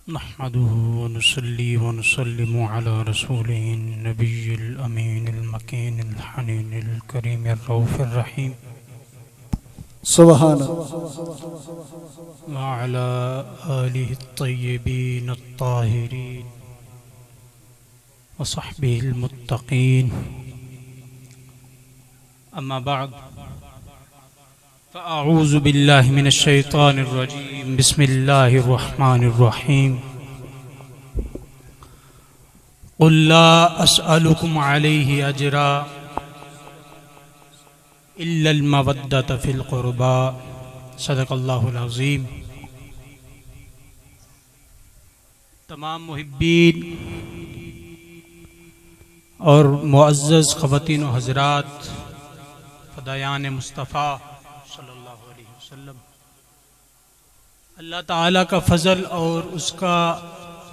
نحمده ونصلي ونسلم على رسوله النبي الأمين المكين الحنين الكريم الرؤوف الرحيم سبحان وعلى آله الطيبين الطاهرين وصحبه المتقين. أما بعد، فأعوذ بالله من الشيطان الرجيم. بسم الله الرحمن الرحيم. قل لا أسألكم عليه أجرا إلا المودة في القربى. صدق اللہ العظیم. تمام محبین اور معزز خواتین و حضرات، فدایان مصطفیٰ صلی اللہ علیہ وسلم، اللہ تعالیٰ کا فضل اور اس کا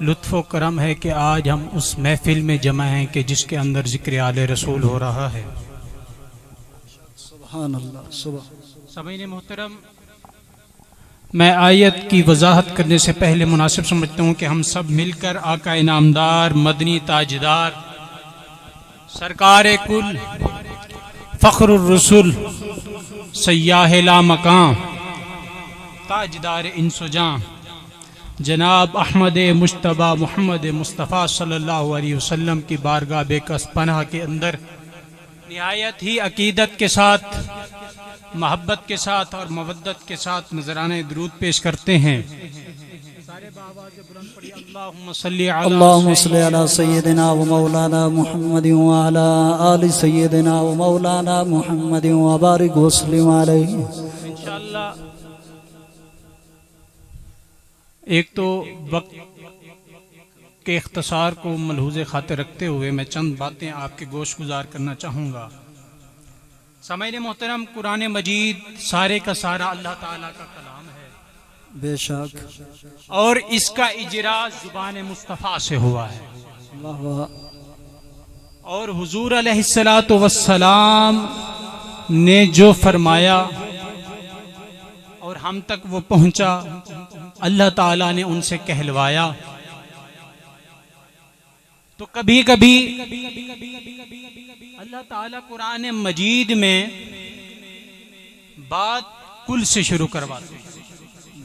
لطف و کرم ہے کہ آج ہم اس محفل میں جمع ہیں کہ جس کے اندر ذکر آل رسول ہو رہا ہے. سبحان اللہ. سامعین محترم، میں آیت کی وضاحت کرنے سے پہلے مناسب سمجھتا ہوں کہ ہم سب مل کر آقا انعامدار، مدنی تاجدار، سرکار کل، فخر الرسل، سیاح لا مکان، تاجدار انس و جاں، جناب احمد مجتبیٰ محمد مصطفیٰ صلی اللہ علیہ وسلم کی بارگاہ بے کس پناہ کے اندر نہایت ہی عقیدت کے ساتھ، محبت کے ساتھ اور مودت کے ساتھ نذرانہ درود پیش کرتے ہیں. اللہم صلی علی سیدنا و مولانا محمد وعلی آل سیدنا و مولانا محمد وبارک وسلم علیہ. انشاءاللہ ایک تو وقت کے اختصار کو ملحوظ خاطر رکھتے ہوئے میں چند باتیں آپ کے گوش گزار کرنا چاہوں گا. سامعین محترم، قرآن مجید سارے کا سارا اللہ تعالیٰ کا کلام ہے، بے شک، اور اس کا اجرا زبان مصطفیٰ سے ہوا ہے. واہ واہ. اور حضور علیہ السلام نے جو فرمایا اور ہم تک وہ پہنچا، اللہ تعالیٰ نے ان سے کہلوایا. تو کبھی کبھی اللہ تعالیٰ قرآن مجید میں بات کل سے شروع کرواتے ہیں.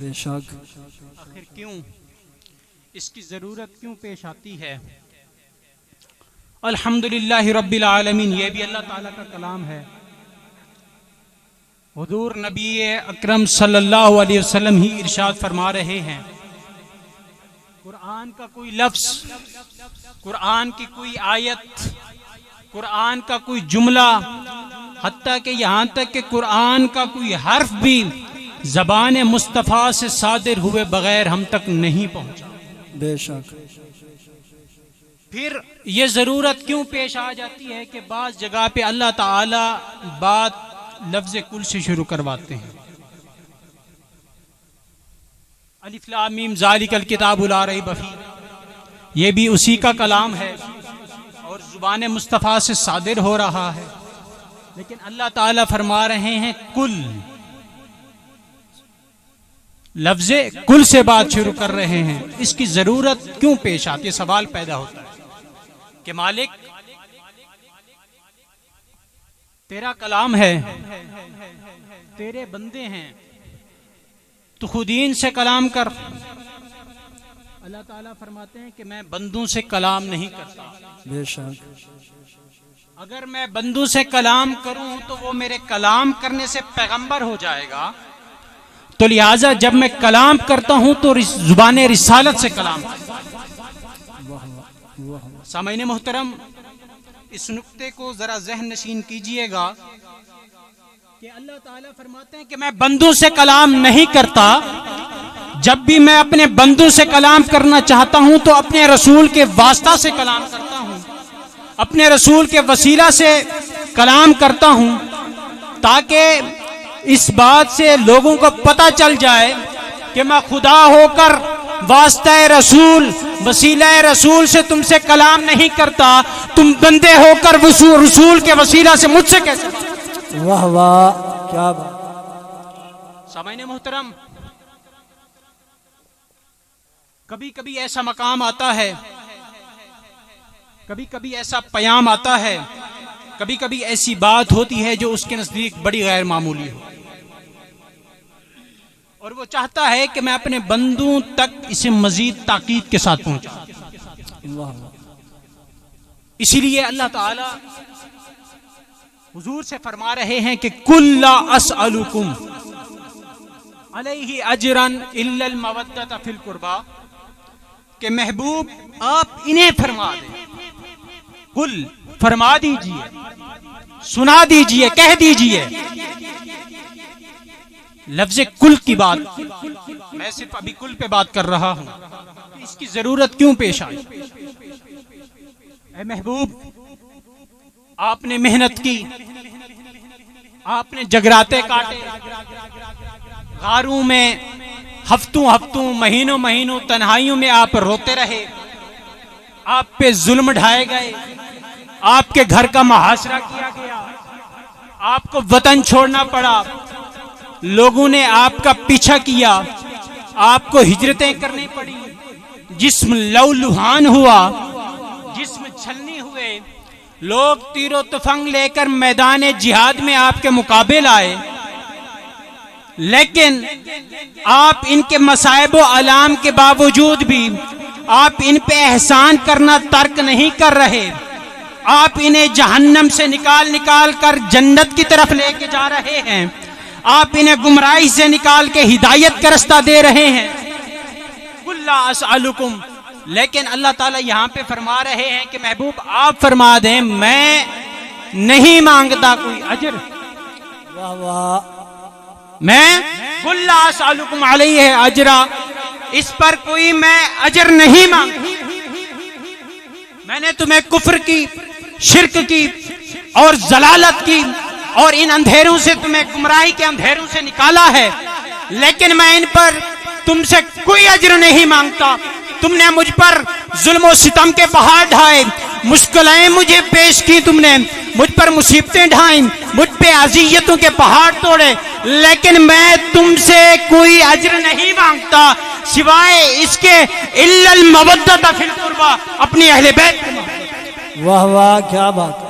بے شک. آخر کیوں؟ اس کی ضرورت کیوں پیش آتی ہے؟ الحمدللہ رب العالمین، یہ بھی اللہ تعالیٰ کا کلام ہے. حضور نبی اکرم صلی اللہ علیہ وسلم ہی ارشاد فرما رہے ہیں، قرآن کا کوئی لفظ، قرآن کی کوئی آیت، قرآن کا کوئی جملہ، حتیٰ کہ یہاں تک کہ قرآن کا کوئی حرف بھی زبان مصطفیٰ سے صادر ہوئے بغیر ہم تک نہیں پہنچا. بے شک. پھر یہ ضرورت کیوں پیش آ جاتی ہے کہ بعض جگہ پہ اللہ تعالی بات لفظ کل سے شروع کرواتے ہیں. الف لام میم ذالک الکتاب لا ریب فیہ، یہ بھی اسی کا کلام ہے اور زبان مصطفیٰ سے صادر ہو رہا ہے. لیکن اللہ تعالیٰ فرما رہے ہیں کل، لفظ کل سے بات شروع کر رہے ہیں. اس کی ضرورت کیوں پیش آتی ہے؟ سوال پیدا ہوتا ہے کہ مالک تیرا کلام ہے، تیرے بندے ہیں، تو خود ان سے کلام کر. اللہ تعالیٰ فرماتے ہیں کہ میں بندوں سے کلام نہیں کرتا. بے شک. اگر میں بندوں سے کلام کروں تو وہ میرے کلام کرنے سے پیغمبر ہو جائے گا، تو لہٰذا جب میں کلام کرتا ہوں تو زبان رسالت سے کلام کرتا ہوں. سامعین محترم، اس نقطے کو ذرا ذہن نشین کیجئے گا کہ اللہ تعالیٰ فرماتے ہیں کہ میں بندوں سے کلام نہیں کرتا. جب بھی میں اپنے بندوں سے کلام کرنا چاہتا ہوں تو اپنے رسول کے واسطہ سے کلام کرتا ہوں، اپنے رسول کے وسیلہ سے کلام کرتا ہوں، تاکہ اس بات سے لوگوں کو پتہ چل جائے کہ میں خدا ہو کر واسطہ رسول، وسیلہ رسول سے تم سے کلام نہیں کرتا، تم بندے ہو کر رسول کے وسیلہ سے مجھ سے کیسے. واہ واہ، کیا بات. سامعین محترم، کبھی کبھی ایسا مقام آتا ہے، کبھی کبھی ایسا پیام آتا ہے، کبھی کبھی ایسی بات ہوتی ہے جو اس کے نزدیک بڑی غیر معمولی ہو، اور وہ چاہتا ہے کہ میں اپنے بندوں تک اسے مزید تاکید کے ساتھ پہنچاؤں۔ واہ واہ، اسی لیے اللہ تعالی حضور سے فرما رہے ہیں کہ کل لا اسألکم علیہ اجرا الا المودۃ فی القربى، کہ محبوب آپ انہیں فرما دیں، کل فرما دیجئے، سنا دیجئے، کہہ دیجئے۔ لفظ کل کی بات میں صرف ابھی کل پہ بات کر رہا ہوں، اس کی ضرورت کیوں پیش آئی؟ اے محبوب، آپ نے محنت کی، آپ نے جگراتے کاٹے، غاروں میں ہفتوں مہینوں تنہائیوں میں آپ روتے رہے، آپ پہ ظلم ڈھائے گئے، آپ کے گھر کا محاصرہ کیا گیا، آپ کو وطن چھوڑنا پڑا، لوگوں نے آپ کا پیچھا کیا، آپ کو ہجرتیں کرنی پڑی، جسم لہولہان ہوا، جسم چھلنی ہوئے، لوگ تیر و تفنگ لے کر میدان جہاد میں آپ کے مقابل آئے، لیکن آپ ان کے مصائب و آلام کے باوجود بھی آپ ان پہ احسان کرنا ترک نہیں کر رہے، آپ انہیں جہنم سے نکال کر جنت کی طرف لے کے جا رہے ہیں، آپ انہیں گمراہی سے نکال کے ہدایت کا رستہ دے رہے ہیں۔ قل لا اسألکم، لیکن اللہ تعالیٰ یہاں پہ فرما رہے ہیں کہ محبوب آپ فرما دیں میں نہیں مانگتا کوئی اجر، واہ واہ، میں قل لا اسألکم علیہ اجرا، اس پر کوئی میں اجر نہیں مانگتا، میں نے تمہیں کفر کی، شرک کی اور ضلالت کی اور ان اندھیروں سے تمہیں گمراہی کے اندھیروں سے نکالا ہے، لیکن میں ان پر تم سے کوئی اجر نہیں مانگتا۔ تم نے مجھ پر ظلم و ستم کے پہاڑ ڈھائے، مشکلیں مجھے پیش کی، تم نے مجھ پر مصیبتیں ڈھائیں، مجھ پہ اذیتوں کے پہاڑ توڑے، لیکن میں تم سے کوئی اجر نہیں مانگتا سوائے اس کے الا المودۃ فی القربى، اپنی اہل بیت۔ واہ واہ، کیا بات ہے۔